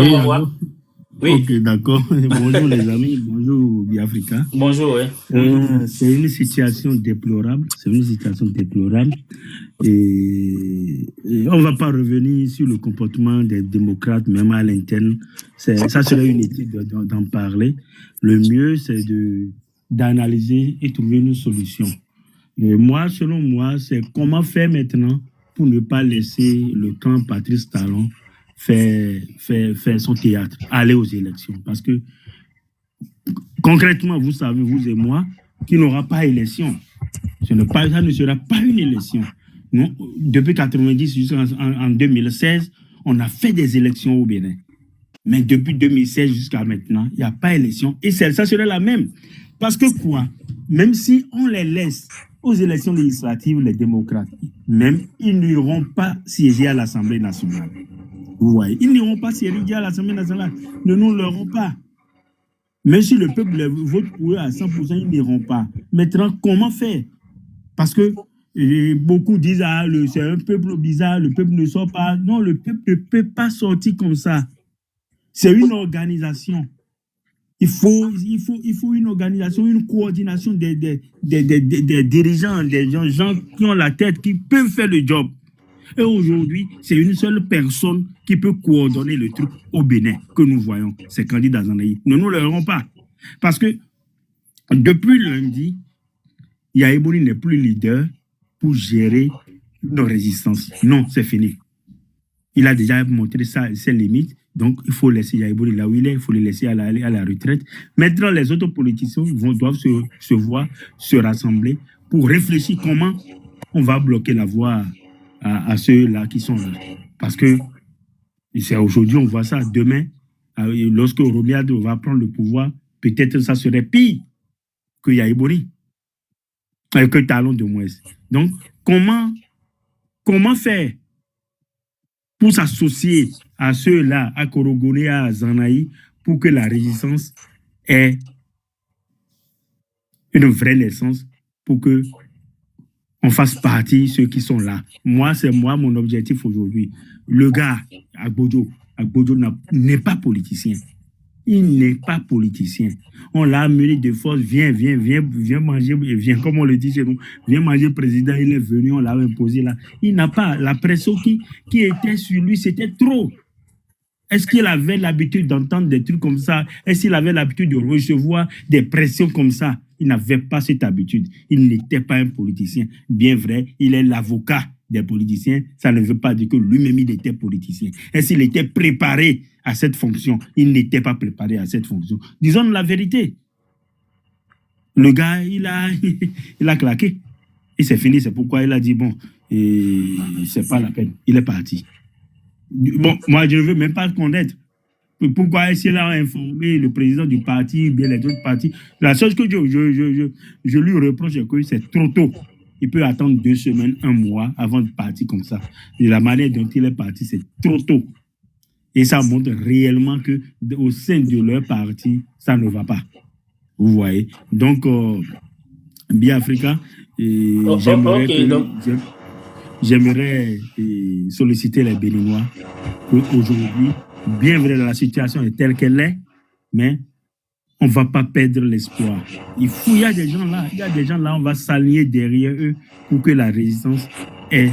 Oui, comment on allô? va? Oui, Ok, d'accord. Bonjour les amis, bonjour Biafrica. bonjour. Oui. C'est une situation déplorable, c'est une situation déplorable. Et on ne va pas revenir sur le comportement des démocrates, même à l'interne. Ça serait inutile d'en parler. Le mieux, c'est d'analyser et trouver une solution. Et moi, selon moi, c'est comment faire maintenant pour ne pas laisser le camp Patrice Talon faire son théâtre, aller aux élections. Parce que concrètement, vous savez, vous et moi, qu'il n'y aura pas élection. Ça ne sera pas une élection. Non, depuis 1990 jusqu'en 2016, on a fait des élections au Bénin. Mais depuis 2016 jusqu'à maintenant, il n'y a pas élection. Et ça serait la même. Parce que quoi? Même si on les laisse aux élections législatives, les démocrates, même, ils n'iront pas siéger à l'Assemblée nationale. Vous voyez, ils n'iront pas siéger à l'Assemblée nationale. Ne nous l'aurons pas. Même si le peuple vote pour eux à 100%, ils n'iront pas. Maintenant, comment faire? Parce que beaucoup disent, ah, c'est un peuple bizarre, le peuple ne sort pas. Non, le peuple ne peut pas sortir comme ça. C'est une organisation. Il faut une organisation, une coordination des dirigeants, des gens qui ont la tête, qui peuvent faire le job. Et aujourd'hui, c'est une seule personne qui peut coordonner le truc au Bénin que nous voyons, ces candidats Zanaï. Ne nous l'aurons pas. Parce que depuis lundi, Yaya Boni n'est plus leader pour gérer nos résistances. Non, c'est fini. Il a déjà montré ses limites. Donc, il faut laisser Yaya Boni là où il est. Il faut le laisser aller à la retraite. Maintenant, les autres politiciens doivent se voir, se rassembler pour réfléchir comment on va bloquer la voie à ceux-là qui sont là. Parce que c'est aujourd'hui, on voit ça. Demain, lorsque Romiade va prendre le pouvoir, peut-être ça serait pire que Yaya Boni, que Talon de moins. Donc, comment faire pour s'associer à ceux-là, à Korogone, à Zanaï, pour que la résistance ait une vraie naissance, pour que on fasse partie ceux qui sont là. Moi, c'est mon objectif aujourd'hui. Le gars, Agbojo n'est pas politicien. Il n'est pas politicien. On l'a amené de force, viens manger, viens, comme on le dit chez nous, viens manger président, il est venu, on l'a imposé là. Il n'a pas, la pression qui était sur lui, c'était trop. Est-ce qu'il avait l'habitude d'entendre des trucs comme ça? Est-ce qu'il avait l'habitude de recevoir des pressions comme ça? Il n'avait pas cette habitude. Il n'était pas un politicien. Bien vrai, il est l'avocat des politiciens. Ça ne veut pas dire que lui-même, il était politicien. Est-ce qu'il était préparé à cette fonction? Il n'était pas préparé à cette fonction. Disons la vérité. Le gars, il a claqué. Et c'est fini. C'est pourquoi il a dit, bon, c'est pas la peine. Il est parti. Bon, moi, je ne veux même pas connaître. Pourquoi est-ce qu'il a informé le président du parti, bien les autres partis? La chose que je lui reproche, c'est que c'est trop tôt. Il peut attendre 2 semaines, 1 mois avant de partir comme ça. Et la manière dont il est parti, c'est trop tôt. Et ça montre réellement qu'au sein de leur parti, ça ne va pas. Vous voyez? Donc, Biafrica, j'aimerais solliciter les Béninois qu'aujourd'hui, bien vrai, la situation est telle qu'elle est, mais on ne va pas perdre l'espoir. Il y a des gens là, on va s'aligner derrière eux pour que la résistance ait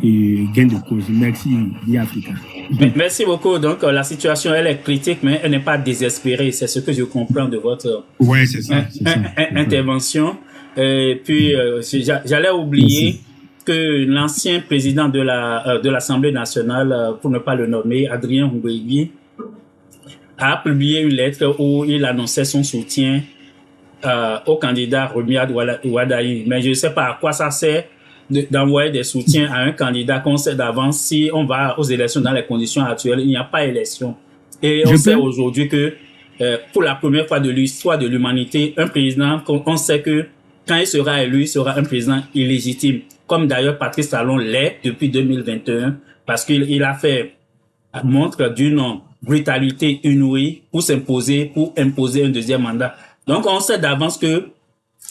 gain de cause. Merci, Biafrica. Merci beaucoup. Donc, la situation, elle est critique, mais elle n'est pas désespérée. C'est ce que je comprends de votre intervention. Et puis, j'allais oublier que l'ancien président de l'Assemblée nationale, pour ne pas le nommer, Adrien Ngouegui, a publié une lettre où il annonçait son soutien au candidat Romiade Ouadaï. Mais je ne sais pas à quoi ça sert d'envoyer des soutiens à un candidat qu'on sait d'avance. Si on va aux élections dans les conditions actuelles, il n'y a pas élection. Et on sait aujourd'hui que pour la première fois de l'histoire de l'humanité, un président, on sait que quand il sera élu, il sera un président illégitime. Comme d'ailleurs Patrice Talon l'est depuis 2021, parce qu'il a fait montre d'une brutalité inouïe pour imposer un deuxième mandat. Donc on sait d'avance que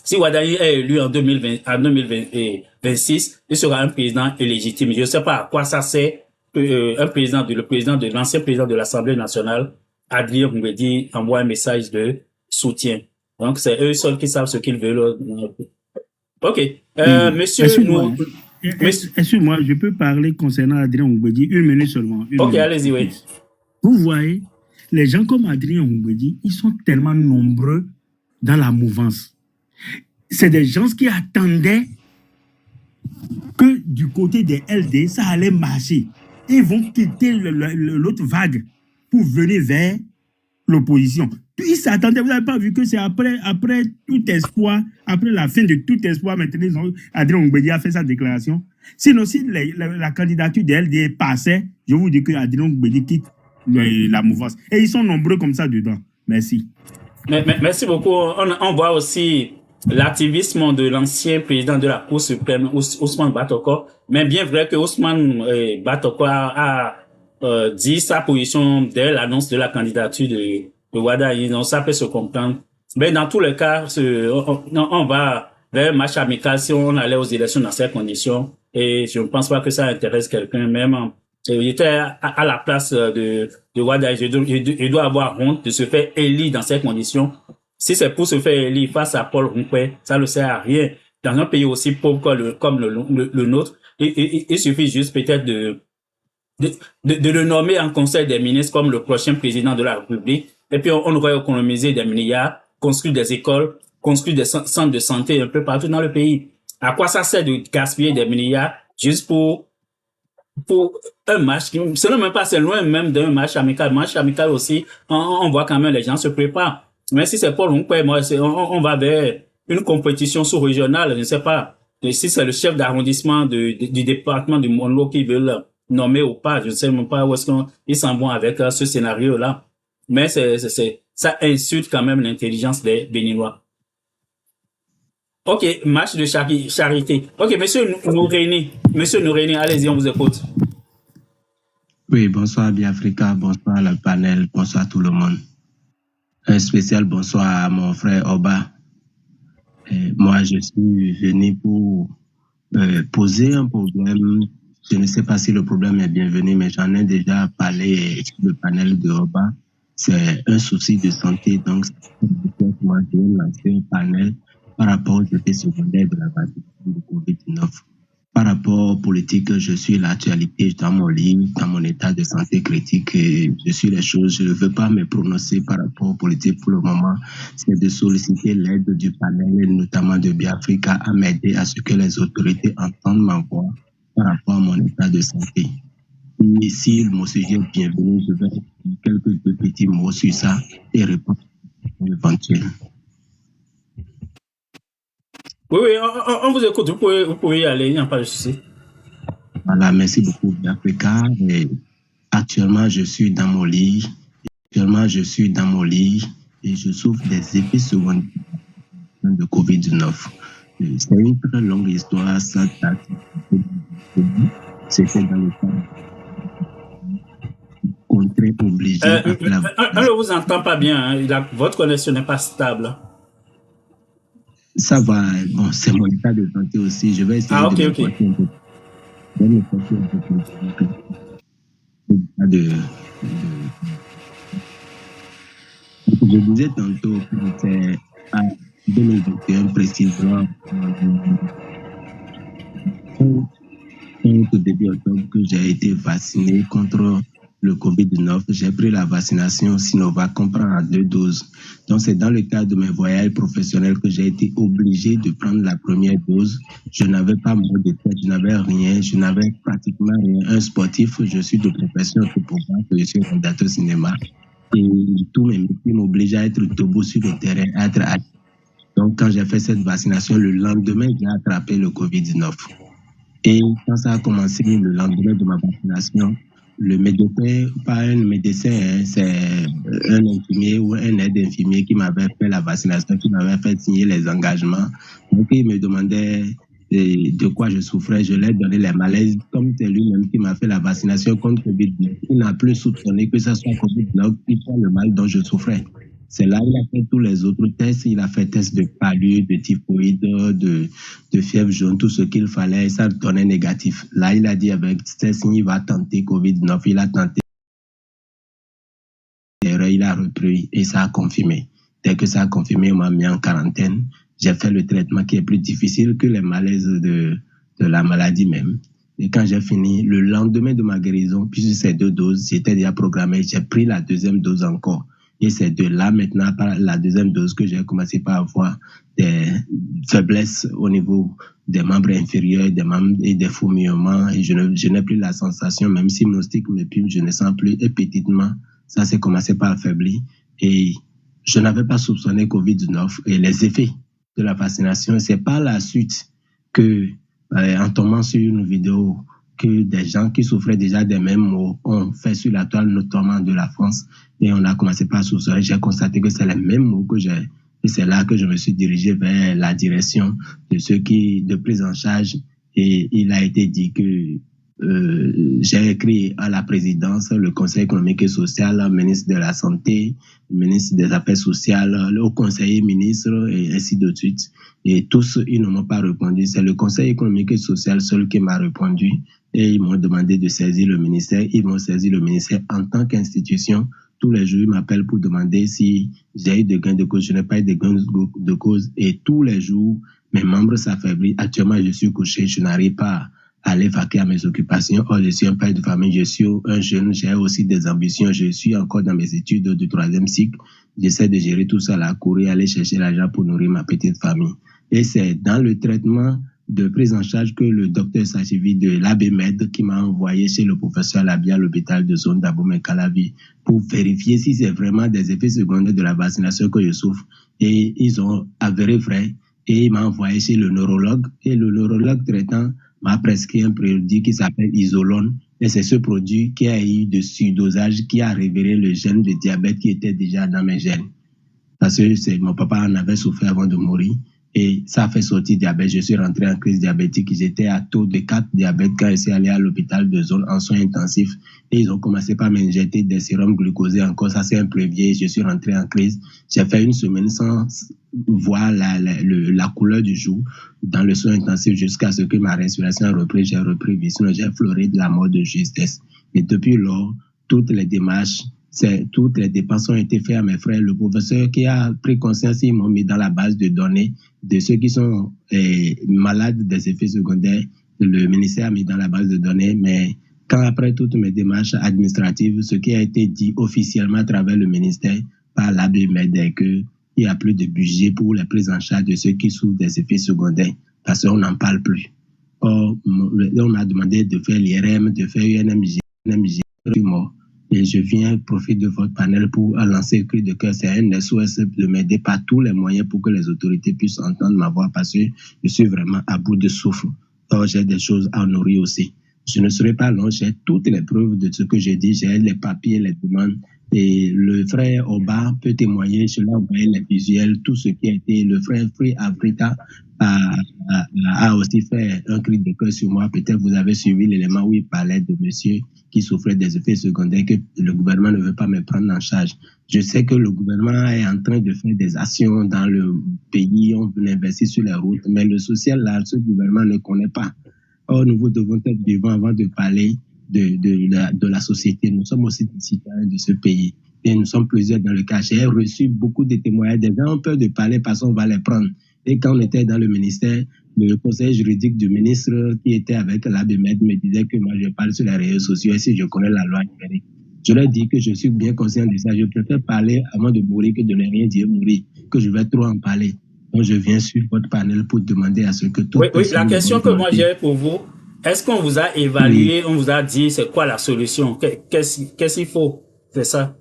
si Ouadaï est élu en 2026, il sera un président illégitime. Je ne sais pas à quoi ça sert l'ancien président de l'Assemblée nationale, Adrien Goumbedi, envoie un message de soutien. Donc, c'est eux seuls qui savent ce qu'ils veulent. OK. Monsieur, excuse-moi, je peux parler concernant Adrien Goumbedi 1 minute seulement. OK, allez-y, oui. Vous voyez, les gens comme Adrien Goumbedi, ils sont tellement nombreux dans la mouvance. C'est des gens qui attendaient que du côté des LD, ça allait marcher. Ils vont quitter l'autre vague pour venir vers l'opposition. Puis ils s'attendaient, vous n'avez pas vu que c'est après tout espoir, après la fin de tout espoir, maintenant, Adrien Goumbedi a fait sa déclaration. Sinon, si la candidature des LD passait, je vous dis que Adrien Goumbedi quitte la mouvance. Et ils sont nombreux comme ça dedans. Merci. Merci beaucoup. On voit aussi l'activisme de l'ancien président de la Cour suprême, Ousmane Batoko. Mais bien vrai que Ousmane Batoko a dit sa position dès l'annonce de la candidature de Wada. Donc ça peut se comprendre. Mais dans tous les cas, on va vers un match amical si on allait aux élections dans ces conditions. Et je ne pense pas que ça intéresse quelqu'un. Même il était à la place de Wada. Il doit avoir honte de se faire élire dans ces conditions. Si c'est pour se faire élire face à Paul Roumpé, ça ne sert à rien. Dans un pays aussi pauvre comme le nôtre, il suffit juste peut-être de le nommer en conseil des ministres comme le prochain président de la République. Et puis, on aurait économisé des milliards, construit des écoles, construit des centres de santé un peu partout dans le pays. À quoi ça sert de gaspiller des milliards juste pour un match qui, c'est même pas, c'est loin même d'un match amical. Match amical aussi, on voit quand même les gens se préparent. Mais si c'est Paul Roumpé, moi, on va vers une compétition sous-régionale, je ne sais pas. Et si c'est le chef d'arrondissement du département du Monlo qui veut le nommer ou pas, je ne sais même pas où est-ce qu'ils s'en vont avec ce scénario-là. Mais ça insulte quand même l'intelligence des Béninois. OK, match de charité. OK, Monsieur Nouréni, allez-y, on vous écoute. Oui, bonsoir Biafrica, bonsoir le panel, bonsoir tout le monde. Un spécial bonsoir à mon frère Oba. Moi, je suis venu pour poser un problème. Je ne sais pas si le problème est bienvenu, mais j'en ai déjà parlé sur le panel de Oba. C'est un souci de santé, donc moi, j'ai lancé un panel par rapport aux effets secondaires de la vaccination de COVID-19. Par rapport aux politiques, je suis l'actualité dans mon lit, dans mon état de santé critique, et je suis les choses. Je ne veux pas me prononcer par rapport aux politiques pour le moment. C'est de solliciter l'aide du panel, notamment de Biafrica, à m'aider à ce que les autorités entendent ma voix par rapport à mon état de santé. Et si mon sujet est bienvenu, je vais dire quelques petits mots sur ça et répondre éventuellement. Oui, on vous écoute, vous pouvez y aller, il n'y a pas de souci. Voilà, merci beaucoup, Biafrica. Actuellement, je suis dans mon lit. Et je souffre des effets secondaires de COVID-19. C'est une très longue histoire, ça date. C'était dans le temps contraint obligé. On ne vous entend pas bien, hein. Votre connexion n'est pas stable. Ça va, bon, c'est mon état de santé aussi. Je vais essayer de me porter un peu. Je disais tantôt que c'est à 2021 précisément, au début octobre, que j'ai été vacciné contre le COVID-19. J'ai pris la vaccination Sinovac, qu'on prend à 2 doses. Donc, c'est dans le cadre de mes voyages professionnels que j'ai été obligé de prendre la première dose. Je n'avais pas mot de tête, je n'avais rien, je n'avais pratiquement rien. Un sportif, je suis de profession photographe, je suis réalisateur cinéma. Et tous mes métiers m'obligent à être debout sur le terrain, à être actif. Donc, quand j'ai fait cette vaccination, le lendemain, j'ai attrapé le COVID-19. Et quand ça a commencé, le lendemain de ma vaccination, le médecin, pas un médecin, hein, c'est un infirmier ou un aide infirmier qui m'avait fait la vaccination, qui m'avait fait signer les engagements. Donc, il me demandait de quoi je souffrais. Je lui ai donné les malaises. Comme c'est lui-même qui m'a fait la vaccination contre COVID-19, il n'a plus soupçonné que ça soit COVID-19 qui soit le mal dont je souffrais. C'est là qu'il a fait tous les autres tests. Il a fait test de palu, de typhoïde, de fièvre jaune, tout ce qu'il fallait. Ça donnait négatif. Là, il a dit avec test, il va tenter COVID-19. Il a tenté. Il a repris et ça a confirmé. Dès que ça a confirmé, on m'a mis en quarantaine. J'ai fait le traitement qui est plus difficile que les malaises de la maladie même. Et quand j'ai fini, le lendemain de ma guérison, puisque ces 2 doses, j'étais déjà programmé, j'ai pris la 2e dose encore. Et c'est de là maintenant, par la 2e dose, que j'ai commencé par avoir des faiblesses au niveau des membres inférieurs, des membres et des fourmillements. Et je n'ai plus la sensation, même si mon stick me pime, je ne sens plus. Et petitement, ça s'est commencé par affaiblir. Et je n'avais pas soupçonné COVID-19 et les effets de la vaccination. C'est par la suite que, en tombant sur une vidéo, que des gens qui souffraient déjà des mêmes maux ont fait sur la toile, notamment de la France, et on a commencé par soupçonner. J'ai constaté que c'est les mêmes mots que j'ai. Et c'est là que je me suis dirigé vers la direction de ceux qui, de prise en charge. Et il a été dit que j'ai écrit à la présidence, le Conseil économique et social, le ministre de la Santé, le ministre des Affaires sociales, le conseiller ministre, et ainsi de suite. Et tous, ils ne m'ont pas répondu. C'est le Conseil économique et social seul qui m'a répondu. Et ils m'ont demandé de saisir le ministère. Ils m'ont saisi le ministère en tant qu'institution. Tous les jours, ils m'appellent pour demander si j'ai eu des gains de cause. Je n'ai pas eu de gains de cause. Et tous les jours, mes membres s'affaiblissent. Actuellement, je suis couché. Je n'arrive pas à aller vaquer à mes occupations. Or, je suis un père de famille. Je suis un jeune. J'ai aussi des ambitions. Je suis encore dans mes études du 3e cycle. J'essaie de gérer tout ça, là, courir, aller chercher l'argent pour nourrir ma petite famille. Et c'est dans le traitement de prise en charge que le docteur Sachivi de l'ABMED qui m'a envoyé chez le professeur Labia à l'hôpital de zone d'Abomey-Calavi pour vérifier si c'est vraiment des effets secondaires de la vaccination que je souffre. Et ils ont avéré vrai. Et il m'a envoyé chez le neurologue. Et le neurologue traitant m'a prescrit un produit qui s'appelle Isolone. Et c'est ce produit qui a eu de surdosage qui a révélé le gène de diabète qui était déjà dans mes gènes. Parce que mon papa en avait souffert avant de mourir. Et ça a fait sortir diabète. Je suis rentré en crise diabétique. J'étais à taux de 4 diabète quand je suis allé à l'hôpital de zone en soins intensifs. Et ils ont commencé par m'injecter des sérums glucosés encore. Ça s'est imprévié. Je suis rentré en crise. J'ai fait une semaine sans voir la couleur du jour dans le soin intensif jusqu'à ce que ma respiration a repris. J'ai repris vie. Sinon, j'ai pleuré de la mort de justesse. Et depuis lors, toutes les démarches, toutes les dépenses ont été faites à mes frères. Le professeur qui a pris conscience, ils m'ont mis dans la base de données de ceux qui sont malades des effets secondaires. Le ministère a mis dans la base de données, mais quand après toutes mes démarches administratives, ce qui a été dit officiellement à travers le ministère par l'ABMED est qu'il n'y a plus de budget pour la prise en charge de ceux qui souffrent des effets secondaires parce qu'on n'en parle plus. Or, on m'a demandé de faire l'IRM, de faire UNMG, mort. Et je viens profiter de votre panel pour lancer le cri de cœur. C'est un SOS de m'aider par tous les moyens pour que les autorités puissent entendre ma voix parce que je suis vraiment à bout de souffle. Or, j'ai des choses à nourrir aussi. Je ne serai pas long, j'ai toutes les preuves de ce que j'ai dit, j'ai les papiers, les demandes. Et le frère Oba peut témoigner, je l'ai envoyé les visuels, tout ce qui a été. Le frère Free Africa a aussi fait un cri de cœur sur moi. Peut-être vous avez suivi l'élément où il parlait de monsieur qui souffrait des effets secondaires, que le gouvernement ne veut pas me prendre en charge. Je sais que le gouvernement est en train de faire des actions dans le pays, on investit sur les routes, mais le social, là, ce gouvernement ne connaît pas. Or, nous devons être vivants avant de parler de la société. Nous sommes aussi des citoyens de ce pays. Et nous sommes plusieurs dans le cas. J'ai reçu beaucoup de témoignages. Des gens ont peur de parler parce qu'on va les prendre. Et quand on était dans le ministère, le conseil juridique du ministre qui était avec l'ABMED me disait que moi, je parle sur les réseaux sociaux et si je connais la loi numérique. Je leur dis que je suis bien conscient de ça. Je préfère parler avant de mourir que de ne rien dire mourir, que je vais trop en parler. Donc, je viens sur votre panel pour demander à ce que tout... Oui, la question que moi j'ai pour vous, est-ce qu'on vous a évalué, on vous a dit c'est quoi la solution? Qu'est-ce qu'il faut? C'est ça?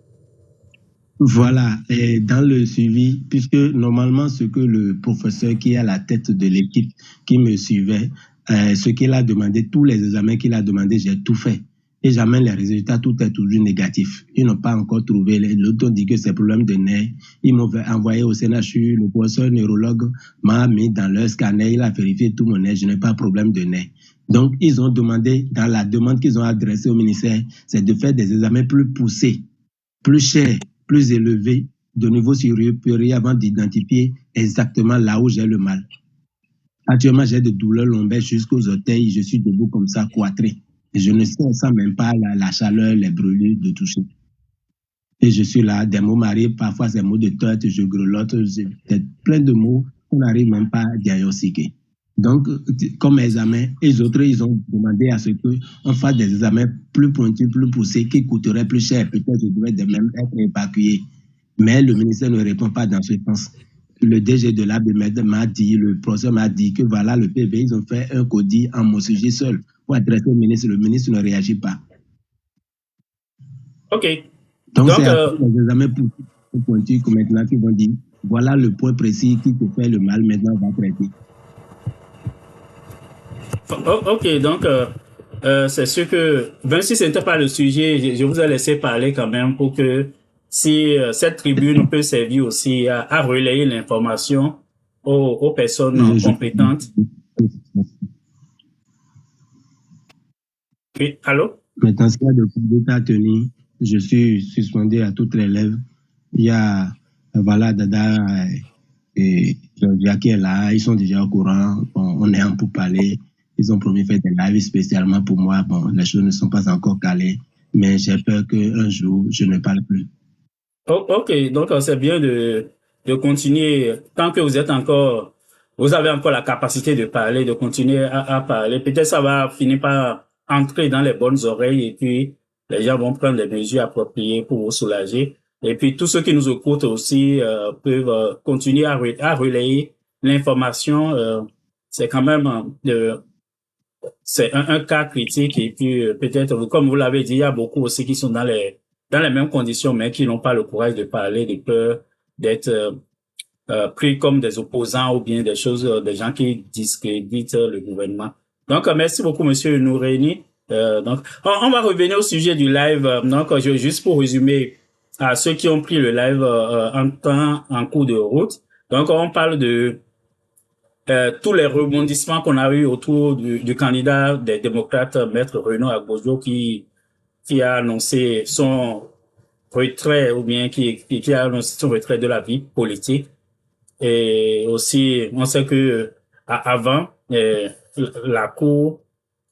Voilà, et dans le suivi, puisque normalement ce que le professeur qui est à la tête de l'équipe qui me suivait, ce qu'il a demandé, tous les examens qu'il a demandé, j'ai tout fait. Et j'amène les résultats, tout est toujours négatif. Ils n'ont pas encore trouvé. L'autre dit que c'est problème de nerfs. Ils m'ont envoyé au CNHU, le professeur neurologue m'a mis dans leur scanner, il a vérifié tout mon nerf, je n'ai pas de problème de nerfs. Donc, ils ont demandé, dans la demande qu'ils ont adressée au ministère, c'est de faire des examens plus poussés, plus chers, plus élevés de niveau supérieur avant d'identifier exactement là où j'ai le mal. Actuellement, j'ai des douleurs lombaires jusqu'aux orteils. Je suis debout comme ça, cloîtré. Et je ne sens même pas la chaleur, les brûlures de toucher. Et je suis là, des mots m'arrivent, parfois c'est mots de tête, je grelotte, plein de mots qu'on n'arrive même pas à diagnostiquer. Donc, comme examen, les autres, ils ont demandé à ce qu'on fasse des examens plus pointus, plus poussés, qui coûteraient plus cher. Peut-être je devrais de même être évacué. Mais le ministère ne répond pas dans ce sens. Le DG de l'ABMED m'a dit, le professeur m'a dit que voilà, le PV, ils ont fait un codis en mon sujet seul pour adresser au ministre. Le ministre ne réagit pas. OK. Donc c'est les examens pointus que maintenant qu'ils vont dire, voilà le point précis qui te fait le mal, maintenant on va traiter. OK, donc c'est sûr que, même si ce n'était pas le sujet, je vous ai laissé parler quand même pour que si cette tribune peut servir aussi à relayer l'information aux personnes compétentes. Oui, allô? Maintenant, s'il y a de cours d'État à tenir, je suis suspendu à toutes les lèvres. Il y a, voilà, Dada et Georgia qui est là, ils sont déjà au courant. Bon, on est en pour parler. Ils ont promis de faire des lives spécialement pour moi. Bon, les choses ne sont pas encore calées, mais j'ai peur qu'un jour, je ne parle plus. OK, donc c'est bien de continuer, tant que vous êtes encore, vous avez encore la capacité de parler, de continuer à parler. Peut-être ça va finir par entrer dans les bonnes oreilles et puis les gens vont prendre les mesures appropriées pour vous soulager. Et puis tous ceux qui nous écoutent aussi peuvent continuer à relayer l'information. C'est quand même c'est un cas critique et puis peut-être, comme vous l'avez dit, il y a beaucoup aussi qui sont dans les mêmes conditions, mais qui n'ont pas le courage de parler, de peur d'être pris comme des opposants ou bien des choses, des gens qui discréditent le gouvernement. Donc, merci beaucoup, Monsieur Noureini. Donc, on va revenir au sujet du live. Donc, juste pour résumer à ceux qui ont pris le live en cours de route. Donc, on parle de tous les rebondissements qu'on a eu autour du candidat des démocrates, Maître Renaud Agbojo, qui a annoncé son retrait ou bien qui a annoncé son retrait de la vie politique. Et aussi, on sait que avant, la Cour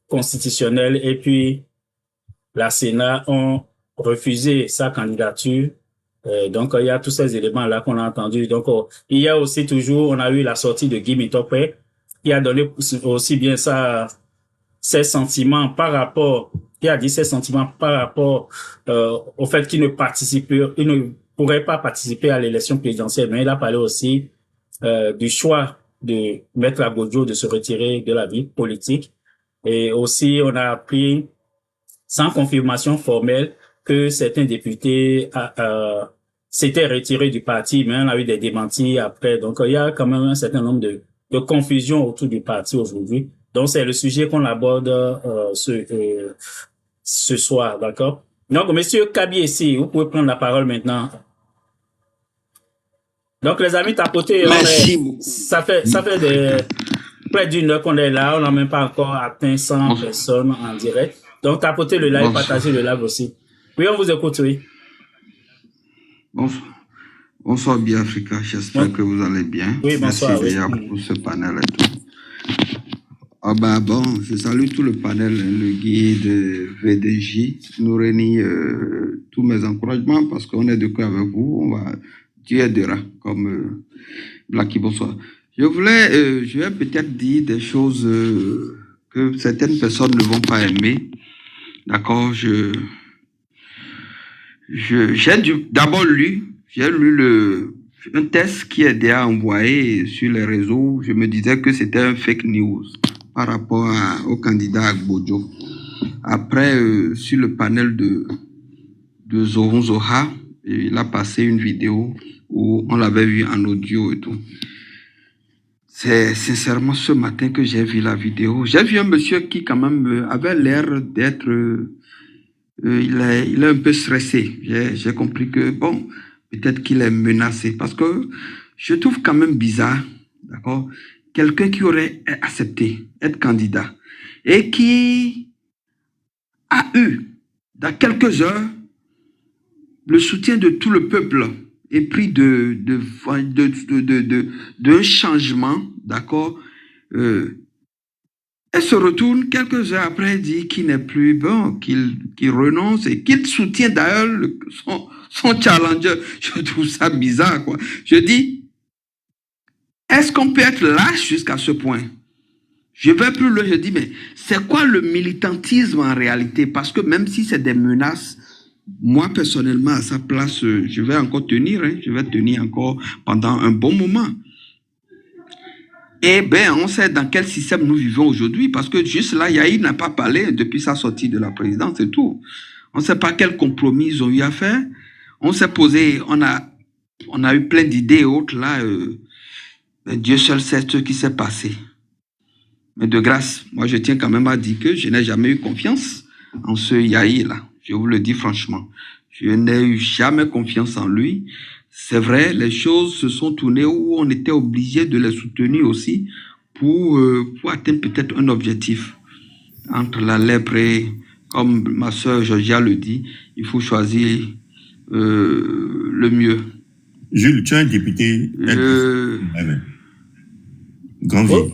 constitutionnelle et puis la Sénat ont refusé sa candidature. Donc, il y a tous ces éléments-là qu'on a entendus. Donc, il y a aussi toujours, on a eu la sortie de Guy Mitopé, qui a donné aussi bien ses sentiments par rapport, qui a dit ses sentiments par rapport au fait qu'il ne pourrait pas participer à l'élection présidentielle, mais il a parlé aussi du choix de Maître Agbojo de se retirer de la vie politique. Et aussi, on a appris, sans confirmation formelle, que certains députés s'étaient retirés du parti, mais on a eu des démentis après. Donc, il y a quand même un certain nombre de confusions autour du parti aujourd'hui. Donc, c'est le sujet qu'on aborde ce soir, d'accord? Donc, Monsieur Kabiesi, vous pouvez prendre la parole maintenant. Donc, les amis, tapotez. Merci beaucoup. Ça fait près d'une heure qu'on est là. On n'a même pas encore atteint 100 personnes en direct. Donc, tapotez le live, partagez le live aussi. Oui, on vous écoute, oui. Bonsoir, Biafrica. J'espère que vous allez bien. Oui, bonsoir. Merci déjà pour ce panel et tout. Ah bah bon, je salue tout le panel, le guide, VDJ, Noureini, tous mes encouragements parce qu'on est de cœur avec vous. Dieu aidera, comme Blacky, bonsoir. Je vais peut-être dire des choses que certaines personnes ne vont pas aimer. D'accord, j'ai d'abord lu un test qui est déjà envoyé sur les réseaux. Je me disais que c'était un fake news par rapport au candidat Agbojo. Après, sur le panel de Zoron Zoha, il a passé une vidéo où on l'avait vu en audio et tout. C'est sincèrement ce matin que j'ai vu la vidéo. J'ai vu un monsieur qui quand même avait l'air d'être... il est un peu stressé. J'ai compris que, bon, peut-être qu'il est menacé. Parce que je trouve quand même bizarre, d'accord, quelqu'un qui aurait accepté être candidat et qui a eu, dans quelques heures, le soutien de tout le peuple épris d'un changement, d'accord, elle se retourne quelques heures après, elle dit qu'il n'est plus bon, qu'il renonce et qu'il soutient d'ailleurs son challenger. Je trouve ça bizarre, quoi. Je dis, est-ce qu'on peut être lâche jusqu'à ce point? Je vais plus loin, je dis, mais c'est quoi le militantisme en réalité? Parce que même si c'est des menaces, moi personnellement, à sa place, je vais encore tenir, je vais tenir encore pendant un bon moment. Eh bien, on sait dans quel système nous vivons aujourd'hui, parce que juste là, Yahi n'a pas parlé depuis sa sortie de la présidence, c'est tout. On ne sait pas quel compromis ils ont eu à faire. On s'est posé, on a eu plein d'idées et autres là. Dieu seul sait ce qui s'est passé. Mais de grâce, moi je tiens quand même à dire que je n'ai jamais eu confiance en ce Yahi là. Je vous le dis franchement. Je n'ai eu jamais confiance en lui. C'est vrai, les choses se sont tournées où on était obligé de les soutenir aussi pour atteindre peut-être un objectif. Entre la lèpre et, comme ma soeur Georgia le dit, il faut choisir le mieux. Jules, tu es un député. Grand vie.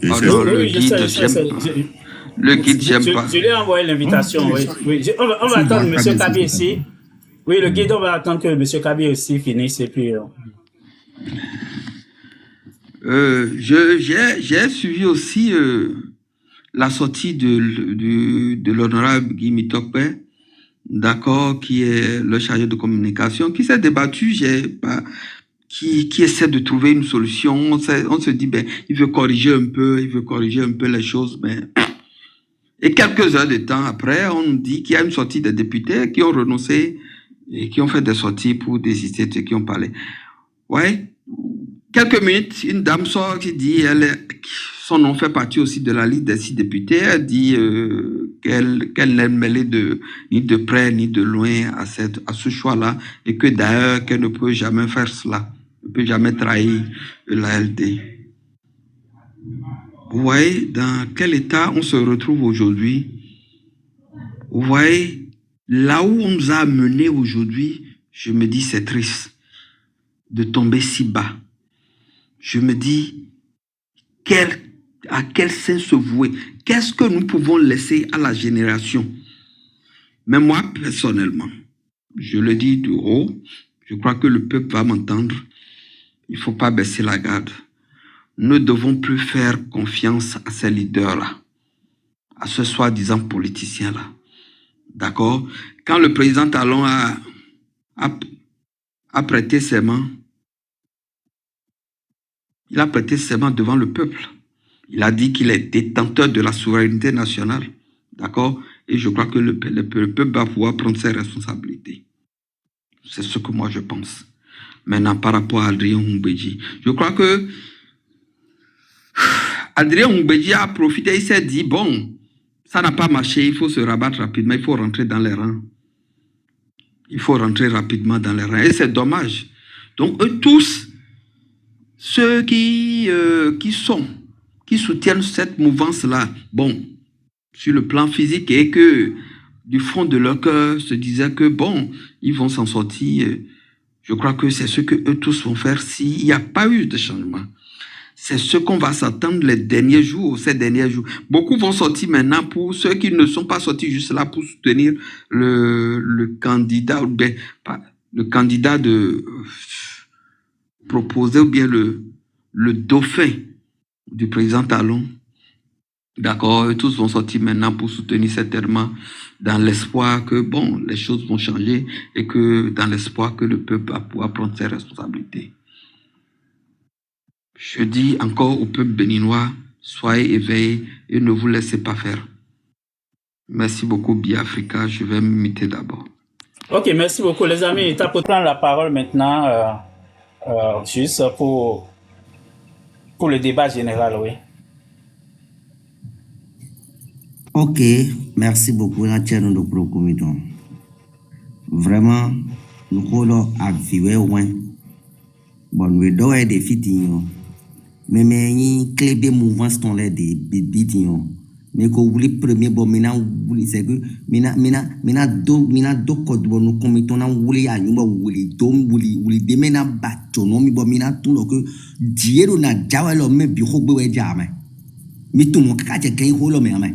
Le guide, j'aime pas. Je lui ai envoyé l'invitation. Oui. On va attendre M. Kabi ici. Oui, le guide, on va attendre que M. Kabi aussi finisse et puis... J'ai suivi aussi la sortie de l'honorable Guy Mitokpe, d'accord, qui est le chargé de communication, qui s'est débattu, qui essaie de trouver une solution. On se dit, ben, il veut corriger un peu les choses, mais... Et quelques heures de temps après, on nous dit qu'il y a une sortie des députés qui ont renoncé et qui ont fait des sorties pour désister de ceux qui ont parlé. Ouais. Quelques minutes, une dame sort qui dit, son nom fait partie aussi de la liste des 6 députés, elle dit qu'elle n'est mêlée ni de près ni de loin à ce choix-là, et que d'ailleurs qu'elle ne peut jamais faire cela, ne peut jamais trahir l'ALD. Vous voyez dans quel état on se retrouve aujourd'hui? Vous voyez, là où on nous a amenés aujourd'hui, je me dis c'est triste de tomber si bas. Je me dis, à quel sens se vouer? Qu'est-ce que nous pouvons laisser à la génération? Mais moi, personnellement, je le dis de haut, je crois que le peuple va m'entendre. Il ne faut pas baisser la garde. Nous ne devons plus faire confiance à ces leaders-là, à ce soi-disant politiciens-là. D'accord? Quand le président Talon a prêté serment, il a prêté serment devant le peuple. Il a dit qu'il est détenteur de la souveraineté nationale. D'accord? Et je crois que le peuple va pouvoir prendre ses responsabilités. C'est ce que moi je pense. Maintenant, par rapport à Adrien Humbedji, je crois que Adrien Humbedji a profité, il s'est dit, bon, ça n'a pas marché, il faut se rabattre rapidement, il faut rentrer dans les rangs. Il faut rentrer rapidement dans les rangs. Et c'est dommage. Donc, eux tous, ceux qui soutiennent cette mouvance-là, bon, sur le plan physique, et que du fond de leur cœur se disaient que, bon, ils vont s'en sortir. Je crois que c'est ce que eux tous vont faire s'il n'y a pas eu de changement. C'est ce qu'on va s'attendre ces derniers jours. Beaucoup vont sortir maintenant pour ceux qui ne sont pas sortis juste là pour soutenir le candidat, ou bien le candidat proposé, ou bien le dauphin du président Talon. D'accord, tous vont sortir maintenant pour soutenir certainement dans l'espoir que, bon, les choses vont changer et que dans l'espoir que le peuple va pouvoir prendre ses responsabilités. Je dis encore au peuple béninois, soyez éveillés et ne vous laissez pas faire. Merci beaucoup, Biafrica. Je vais m'imiter d'abord. Ok, merci beaucoup, les amis. Tu peux prendre la parole maintenant, juste pour le débat général, oui. Ok, merci beaucoup, Nathiano de Procomito. Vraiment, nous allons vivre loin. Bon, nous devons des filles. Mais clé de mouvement sont les des bébés. Mais que vous premier bon maintenant c'est que maintenant do code bon nous commettons na wuli a nyumba wuli dom wuli de mena bato no mi bon maintenant tout lo que diero na jawa lo me bi ho gbe jama mi tout mon ka je kan ho lo me ama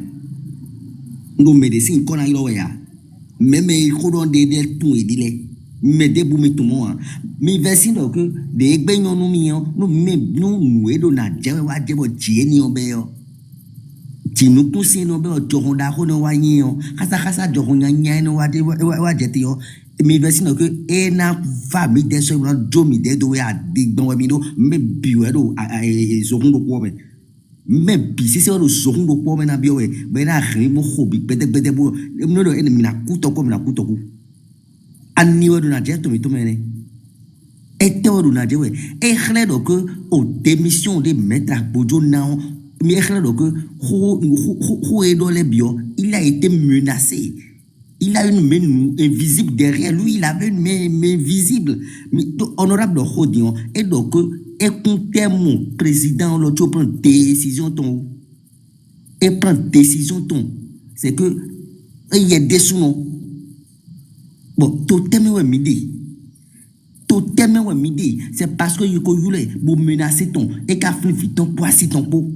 ngo medicine kona ilo ya même ko don de tout edile me de bu mi tout mon mi versi do que de gbe yon no mi yon no me no we do na jawa wa je bo tie ni obe yo ti nous poussons nos bons journaux d'argent nous voyons kasa journaux nya nous wa jete yo mi versi no que na famille des sur domi de do ya dig don mi do me biwe do zorundo ko me bi si se do zorundo ko me na biwe be na ri mo hobi bede bo no do mi na kuto ko ani wa do na je to mi to mene et to do na je we e khre do que au démission de maître Bojo na il a été menacé. Il a une main invisible derrière lui. Il avait une main visible. Mais honorable Rodion, et donc, écoutez mon président, l'autre prend décision ton. Et prend décision ton. C'est que, il y a des sous-noms. Bon, tout est midi. C'est parce que vous menacez ton. Et qu'a fait ton poisson ton pot.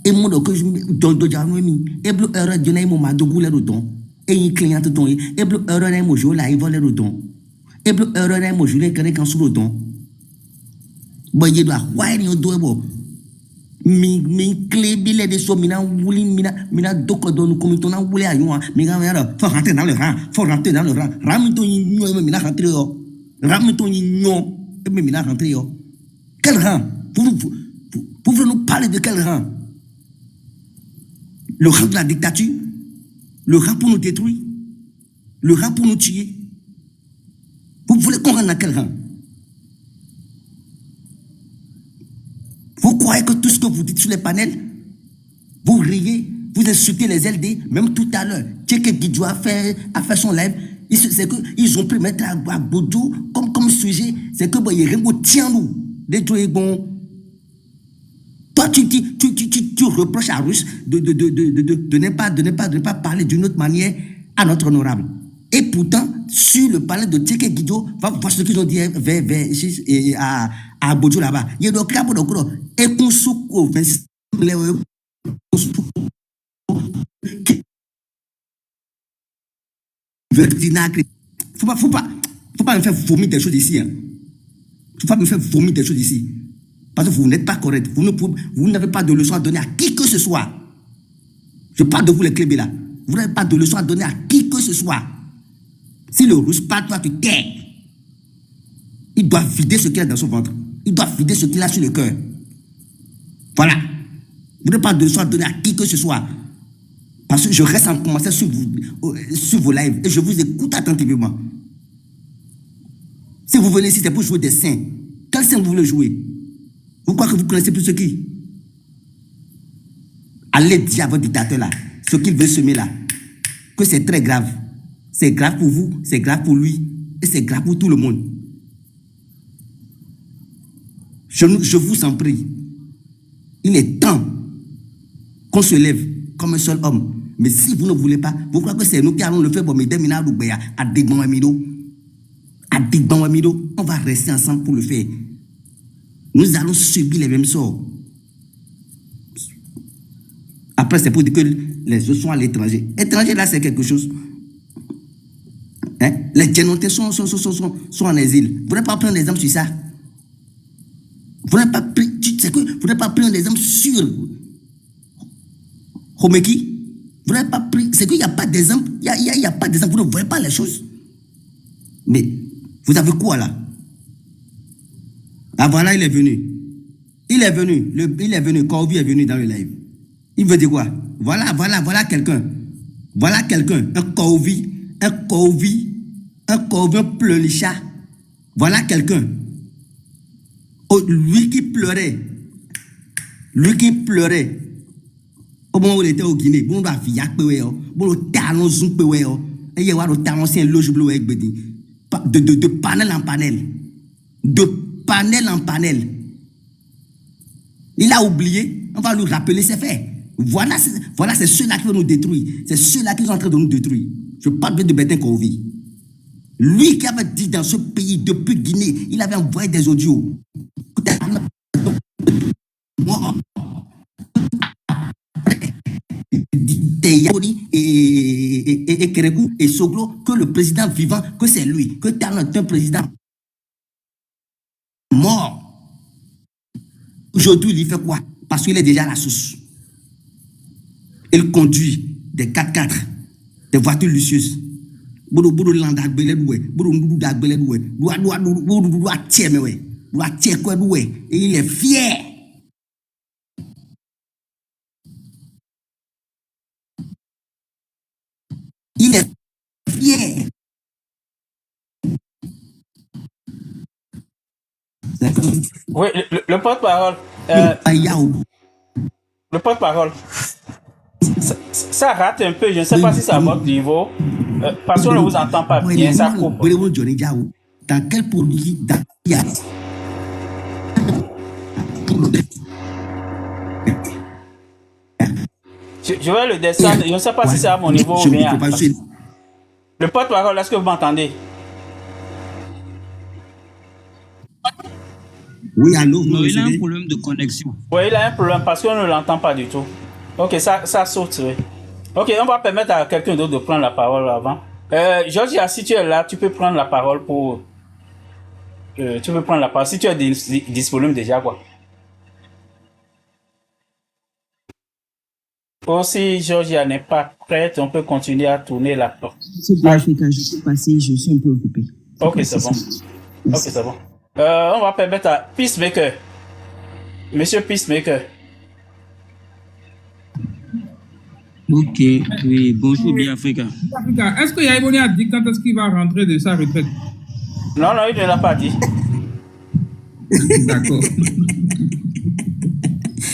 Et mon que je do janou mi e blo erreur de nay mo ma do gule do don e yin client ton e blo erreur nay mo jo la i voler do don e blo erreur nay mo jule kare kan sur do don bo ye do a why ni do bo mi clé billet de so mina wuli mina do ko do ko mi ton na wuli ayon mi ga ya faut rentrer dans le rang ram to yin nyo mina rentrer yo ram to yin nyo e mi mina rentrer yo quel rang pour nous parler de quel rang? Le rang de la dictature, le rang pour nous détruire, le rang pour nous tuer. Vous voulez qu'on rentre dans quel rang? Vous croyez que tout ce que vous dites sur les panels, vous riez, vous insultez les LD, même tout à l'heure, Tchèque Guidjo a fait son live, c'est qu'ils ont pris mettre à Boudou comme sujet, c'est que il y a rien qui tient nous, les jouets bon. Toi, tu reproches à Russe de ne pas parler d'une autre manière à notre honorable. Et pourtant, sur le palais de Tchèque Guido, va voir ce qu'ils ont dit à Bojo là-bas. Il y a des cas pour le et qu'on souko, faut pas me faire vomir des choses ici. Faut pas me faire vomir des choses ici. Parce que vous n'êtes pas correct. Vous n'avez pas de leçon à donner à qui que ce soit. Je parle de vous les clébés là. Vous n'avez pas de leçon à donner à qui que ce soit. Si le Russe parle, toi tu tais. Il doit vider ce qu'il a dans son ventre. Il doit vider ce qu'il a sur le cœur. Voilà. Vous n'avez pas de leçon à donner à qui que ce soit. Parce que je reste en commentaire sur vos lives et je vous écoute attentivement. Si vous venez ici, c'est pour jouer des saints. Quel saint vous voulez jouer? Vous croyez que vous connaissez plus ce qui? Allez dire à votre dictateur là, ce qu'il veut semer là, que c'est très grave. C'est grave pour vous, c'est grave pour lui, et c'est grave pour tout le monde. Je vous en prie. Il est temps qu'on se lève comme un seul homme. Mais si vous ne voulez pas, vous croyez que c'est nous qui allons le faire pour me déminer à Digban Amido? À Digban Amido, on va rester ensemble pour le faire. Nous allons subir les mêmes sorts. Après, c'est pour dire que les autres sont à l'étranger. Étranger, là, c'est quelque chose. Hein? Les Djenotés sont en exil. Vous n'avez pas pris un exemple sur ça. Vous n'avez pas pris, vous n'avez pas pris un exemple sur Homeki. Vous n'avez pas pris. C'est qu'il n'y a pas d'exemple. Il n'y a pas d'exemple. Vous ne voyez pas les choses. Mais vous avez quoi là? Ah voilà, il est venu. Il est venu. Corvi est venu dans le live. Il veut dire quoi? Voilà quelqu'un. Voilà quelqu'un. Un Corvi, un pleurnichat. Voilà quelqu'un. Oh, lui qui pleurait. Au moment où il était au Guinée, bon, on va via Peweo, bon, le talon zoom Peweo, et il y a le talon, c'est un loge bleu avec Bedi. De panel en panel. Il a oublié, on va lui rappeler ses faits. Voilà, c'est ceux-là qui vont nous détruire. C'est ceux-là qui sont en train de nous détruire. Je parle bien de Bertin Kovi. Lui qui avait dit dans ce pays, depuis Guinée, il avait envoyé des audios. Et Kérékou et Soglo, que le président vivant, que c'est lui, que Talon est un président mort. Aujourd'hui, il fait quoi? Parce qu'il est déjà à la source. Il conduit des 4x4, des voitures luxueuses. Et il est fier. Il est fier. Oui, le porte-parole. Le porte-parole. Ça rate un peu, je ne sais pas si c'est à votre niveau. Parce qu'on ne vous entend pas bien, ça coupe. Dans quel produit je vais le descendre, je ne sais pas si c'est à mon niveau ou bien. Le porte-parole, est-ce que vous m'entendez? Oui, allô? Non, il a un problème de connexion. Oui, il a un problème parce qu'on ne l'entend pas du tout. Ok, ça saute. Oui. Ok, on va permettre à quelqu'un d'autre de prendre la parole avant. Georgia, si tu es là, tu peux prendre la parole pour... tu peux prendre la parole si tu es disponible déjà, quoi. Si Georgia n'est pas prête, on peut continuer à tourner la porte. C'est pour Africa, je suis passé, je suis un peu occupé. Ok, c'est bon. Ok, c'est bon. On va permettre à Peacemaker. Monsieur Peacemaker. Ok, oui, bonjour Biafrica. Est-ce que Yaïboni a dit quand est-ce qu'il va rentrer de sa retraite? Non, il ne l'a pas dit. D'accord.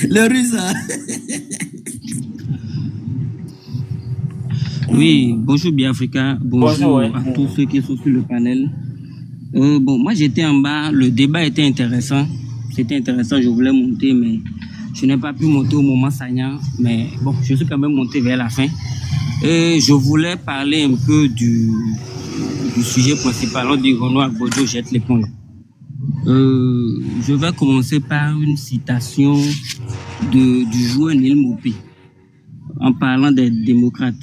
Le russe. Oui, bonjour Biafrica, bonjour ouais. À tous ceux qui sont sur le panel. Bon, moi j'étais en bas, le débat était intéressant. C'était intéressant, je voulais monter, mais je n'ai pas pu monter au moment saillant. Mais bon, je suis quand même monté vers la fin. Je voulais parler un peu du sujet principal. On dit Renaud Agbojo jette l'éponge. Je vais commencer par une citation du joueur Neil Mopi en parlant des démocrates.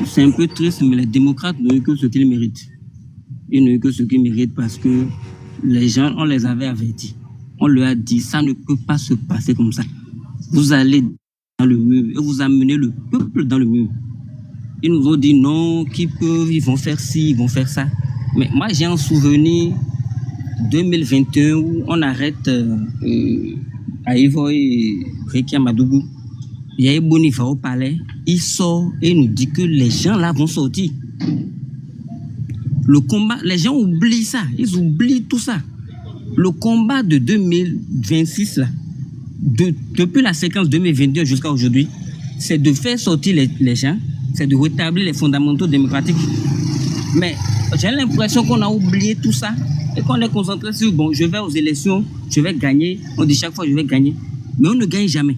C'est un peu triste, mais les démocrates n'ont eu que ce qu'ils méritent. Ils n'ont eu que ce qu'ils méritent parce que les gens, on les avait avertis. On leur a dit, ça ne peut pas se passer comme ça. Vous allez dans le mur et vous amenez le peuple dans le mur. Ils nous ont dit non, ils vont faire ci, ils vont faire ça. Mais moi, j'ai un souvenir 2021 où on arrête à Ivoire et Rekia Madougou. Il y a Boni va au palais, il sort et nous dit que les gens là vont sortir. Le combat, les gens oublient ça, ils oublient tout ça. Le combat de 2026 là, depuis la séquence 2022 jusqu'à aujourd'hui, c'est de faire sortir les gens, c'est de rétablir les fondamentaux démocratiques. Mais j'ai l'impression qu'on a oublié tout ça et qu'on est concentré sur bon, je vais aux élections, je vais gagner. On dit chaque fois je vais gagner, mais on ne gagne jamais.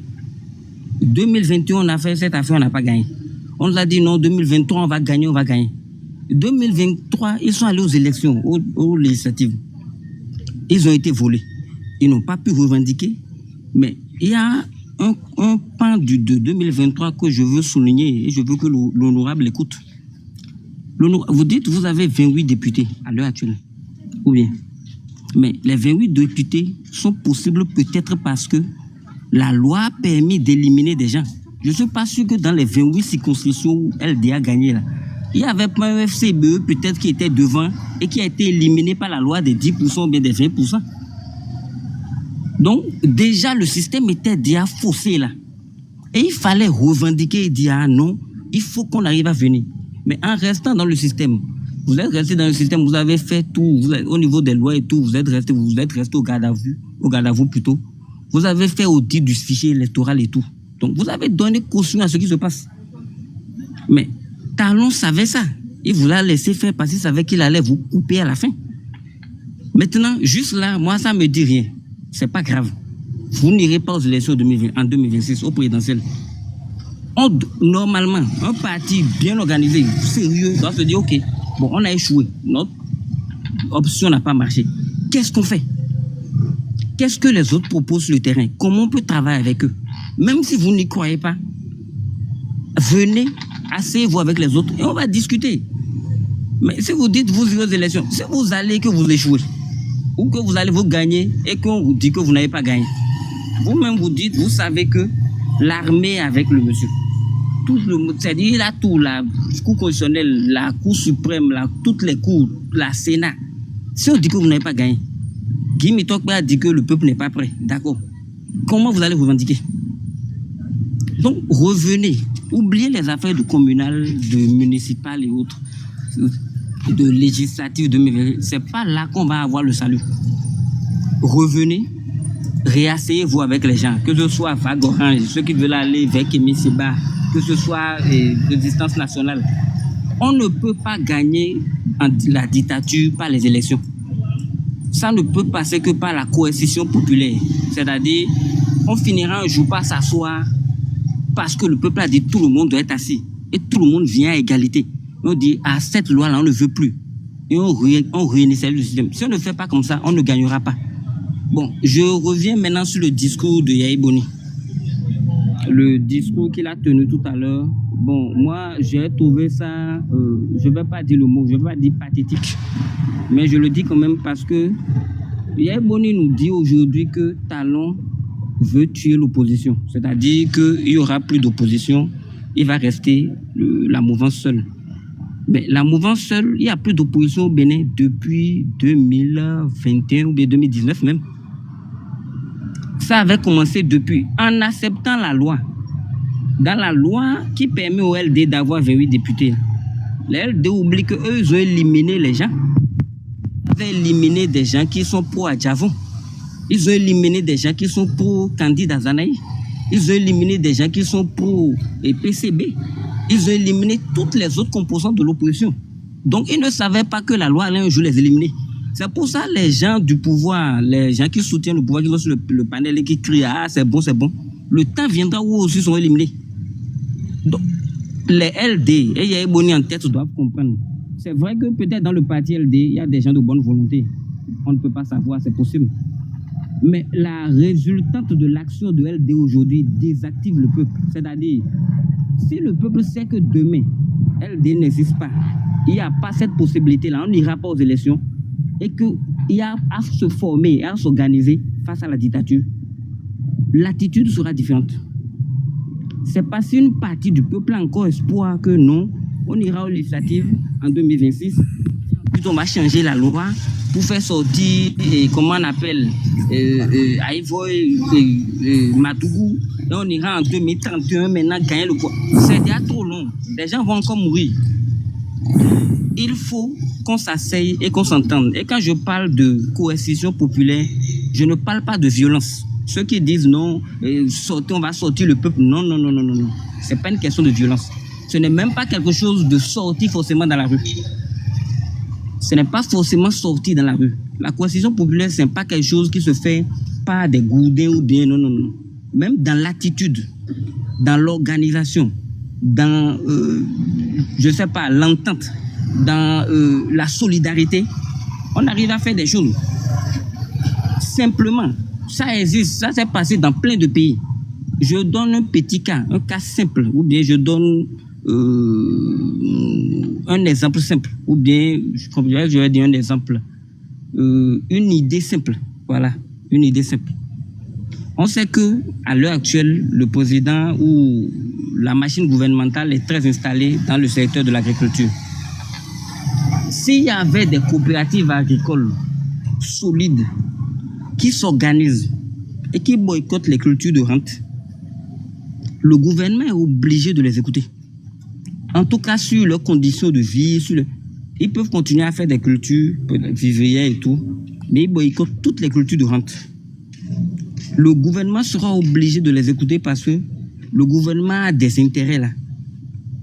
2021, on a fait cette affaire, on n'a pas gagné. On nous a dit non, 2023, on va gagner, on va gagner. 2023, ils sont allés aux élections, aux législatives. Ils ont été volés. Ils n'ont pas pu revendiquer. Mais il y a un pan de 2023 que je veux souligner et je veux que l'honorable écoute. Vous dites vous avez 28 députés à l'heure actuelle. Ou bien. Mais les 28 députés sont possibles peut-être parce que la loi a permis d'éliminer des gens. Je ne suis pas sûr que dans les 28 circonscriptions où LDA a gagné, là, il y avait pas un FCBE peut-être qui était devant et qui a été éliminé par la loi des 10% ou bien des 20%. Donc, déjà, le système était déjà faussé là. Et il fallait revendiquer et dire, ah non, il faut qu'on arrive à venir. Mais en restant dans le système, vous êtes resté dans le système, vous avez fait tout, au niveau des lois et tout, vous êtes resté au garde à vous plutôt. Vous avez fait audit du fichier électoral et tout. Donc, vous avez donné caution à ce qui se passe. Mais Talon savait ça. Il vous l'a laissé faire parce qu'il savait qu'il allait vous couper à la fin. Maintenant, juste là, moi, ça me dit rien. C'est pas grave. vous n'irez pas aux élections en 2026, au présidentiel. Normalement, un parti bien organisé, sérieux, doit se dire, ok, bon, on a échoué, notre option n'a pas marché. Qu'est-ce qu'on fait? Qu'est-ce que les autres proposent sur le terrain? Comment on peut travailler avec eux? Même si vous n'y croyez pas, venez, asseyez-vous avec les autres et on va discuter. Mais si vous dites vous irez aux élections, si vous allez que vous échouez, ou que vous allez vous gagner et qu'on vous dit que vous n'avez pas gagné, vous-même vous dites, vous savez que l'armée avec le monsieur, tout le monde, c'est-à-dire il a tout, la Cour constitutionnelle, la Cour suprême, toutes les cours, la Sénat. Si on dit que vous n'avez pas gagné, Guy Mitokpe a dit que le peuple n'est pas prêt, d'accord. Comment vous allez revendiquer? Donc revenez, oubliez les affaires de communal, de municipal et autres, de législative, c'est pas là qu'on va avoir le salut. Revenez, réasseyez-vous avec les gens, que ce soit Vague Orange, ceux qui veulent aller vers Kémy Séba, que ce soit Résistance nationale. On ne peut pas gagner la dictature par les élections. Ça ne peut passer que par la coercition populaire. C'est-à-dire, on finira un jour par s'asseoir parce que le peuple a dit tout le monde doit être assis. Et tout le monde vient à égalité. On dit, cette loi-là, on ne veut plus. Et on réinitialise le système. Si on ne fait pas comme ça, on ne gagnera pas. Bon, je reviens maintenant sur le discours de Yaya Boni. Le discours qu'il a tenu tout à l'heure. Bon, moi, j'ai trouvé ça, je ne vais pas dire le mot, je ne vais pas dire pathétique. Mais je le dis quand même parce que Yaya Boni nous dit aujourd'hui que Talon veut tuer l'opposition. C'est-à-dire qu'il n'y aura plus d'opposition, il va rester la mouvance seule. Mais la mouvance seule, il n'y a plus d'opposition au Bénin depuis 2021 ou bien 2019 même. Ça avait commencé depuis, en acceptant la loi. Dans la loi qui permet au LD d'avoir 28 députés. Les LD oublient qu'eux, ils ont éliminé les gens. Ils ont éliminé des gens qui sont pro-Adjavon. Ils ont éliminé des gens qui sont pro-Candide Azanaï. Ils ont éliminé des gens qui sont pro-PCB. Ils ont éliminé toutes les autres composantes de l'opposition. Donc, ils ne savaient pas que la loi allait un jour les éliminer. C'est pour ça les gens du pouvoir, les gens qui soutiennent le pouvoir, qui sont sur le panel et qui crient « Ah, c'est bon, c'est bon ». Le temps viendra où aussi sont éliminés. Donc, les LD et Yaya Boni en tête doivent comprendre. C'est vrai que peut-être dans le parti LD, il y a des gens de bonne volonté. On ne peut pas savoir, c'est possible. Mais la résultante de l'action de LD aujourd'hui désactive le peuple. C'est-à-dire, si le peuple sait que demain, LD n'existe pas, il n'y a pas cette possibilité-là, on n'ira pas aux élections, et qu'il y a à se former, à s'organiser face à la dictature, l'attitude sera différente. C'est pas si une partie du peuple a encore espoir que non, on ira aux législatives en 2026, puis on va changer la loi pour faire sortir, comment on appelle, Aïvoy, Matougou, et on ira en 2031 maintenant gagner le poids. C'est déjà trop long. Les gens vont encore mourir. Il faut qu'on s'asseye et qu'on s'entende. Et quand je parle de coercition populaire, je ne parle pas de violence. Ceux qui disent non, on va sortir le peuple, non. Ce n'est pas une question de violence. Ce n'est même pas quelque chose de sorti forcément dans la rue. Ce n'est pas forcément sorti dans la rue. La coercition populaire, ce n'est pas quelque chose qui se fait par des gourdins ou bien, non. Même dans l'attitude, dans l'organisation, dans, je ne sais pas, l'entente, dans la solidarité, on arrive à faire des choses. Simplement, ça existe, ça s'est passé dans plein de pays. Je donne un petit cas, un cas simple, ou bien je donne un exemple simple, ou bien, je vais dire un exemple, une idée simple, voilà, une idée simple. On sait que à l'heure actuelle, le président ou la machine gouvernementale est très installée dans le secteur de l'agriculture. S'il y avait des coopératives agricoles solides qui s'organisent et qui boycottent les cultures de rente, le gouvernement est obligé de les écouter. En tout cas, sur leurs conditions de vie, ils peuvent continuer à faire des cultures vivrières et tout, mais ils boycottent toutes les cultures de rente. Le gouvernement sera obligé de les écouter parce que le gouvernement a des intérêts là.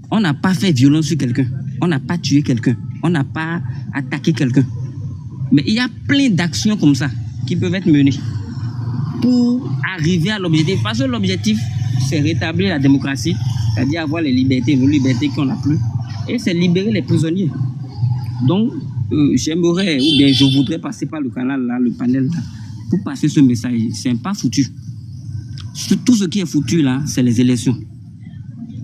On n'a pas fait violence sur quelqu'un, on n'a pas tué quelqu'un, on n'a pas attaqué quelqu'un. Mais il y a plein d'actions comme ça qui peuvent être menées. pour arriver à l'objectif. Parce que l'objectif, c'est rétablir la démocratie, c'est-à-dire avoir les libertés, nos libertés qu'on n'a plus, et c'est libérer les prisonniers. Donc, j'aimerais, ou bien je voudrais passer par le canal là, le panel là, pour passer ce message. C'est pas foutu. Tout ce qui est foutu là, c'est les élections.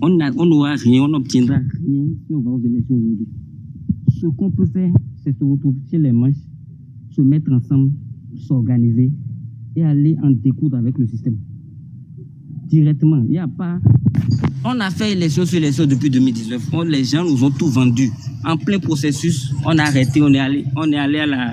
On n'aura rien, on n'obtiendra rien si on va aux élections aujourd'hui. Ce qu'on peut faire, c'est se retrouver sur les manches, se mettre ensemble, s'organiser et aller en découdre avec le système. Directement. Il n'y a pas. On a fait élection sur élection depuis 2019. Les gens nous ont tout vendu. En plein processus, on a arrêté, on est allé à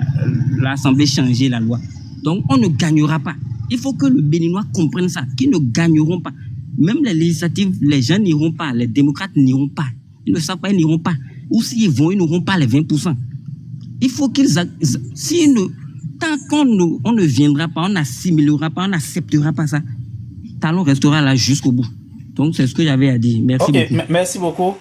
l'Assemblée changer la loi. Donc, on ne gagnera pas. Il faut que le Béninois comprenne ça, qu'ils ne gagneront pas. Même les législatives, les gens n'iront pas, les démocrates n'iront pas. Ils ne savent pas, ils n'iront pas. Ou s'ils vont, ils n'auront pas les 20%. Il faut qu'ils... Tant qu'on ne viendra pas, on n'assimilera pas, on n'acceptera pas ça, Talon restera là jusqu'au bout. Donc, c'est ce que j'avais à dire. Merci beaucoup. Merci beaucoup.